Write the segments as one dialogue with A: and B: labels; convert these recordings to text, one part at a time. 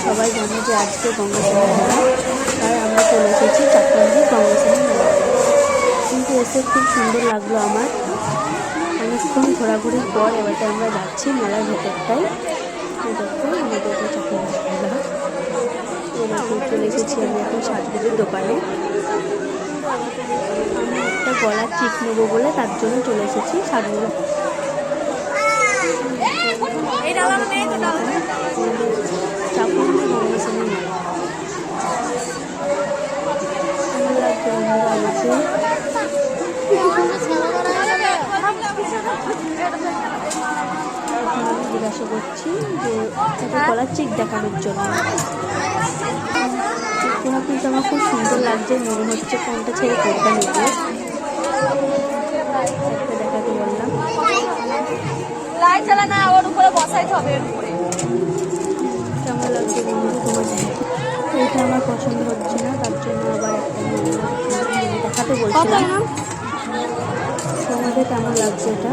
A: সবাই জানে যে আজকে গঙ্গাসাগর মেলা, তাই আমরা চলে এসেছি চাকমান্দি গঙ্গাসাগর মেলা। কিন্তু এসে খুব সুন্দর লাগলো আমার। অনেকক্ষণ ঘোরাঘুরির পর এবারে আমরা যাচ্ছি মেলার ভেতরটায়। দেখো আমাদের এটা চাকমান্দি মেলা। এবারে চলে এসেছি আমি এখন সাজগোজের দোকানে। আমি একটা গলার চিক নেবো বলে তার জন্য চলে এসেছি সাজগোজের। চাকমান্দি গঙ্গাসাগর মেলা কেমন লাগছে বন্ধুরা আমাকে? এখন আমি জিজ্ঞাসা করছি যে একটা গলার চিক দেখানোর জন্য। চিকগুলো কিন্তু আমার খুব সুন্দর লাগছে, মনে হচ্ছে কোনটা ছেড়ে কোনটা নেব। একটা দেখাতে বললাম। কেমন লাগছে বন্ধু তোমাদের? এইটা আমার পছন্দ হচ্ছে না, তার জন্য আবার একটা দেখাতে বলছিলাম। তোমাদের কেমন লাগছে এটা?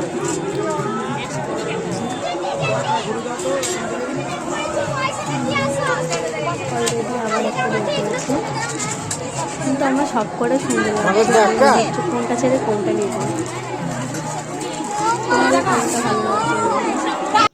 A: অলরেডি আবার একটা বের করেছে, কিন্তু আমার সব করে সুন্দর লাগছে। কোনটা ছেড়ে কোনটা নেব, তোমাদের কোনটা ভালো লাগছে?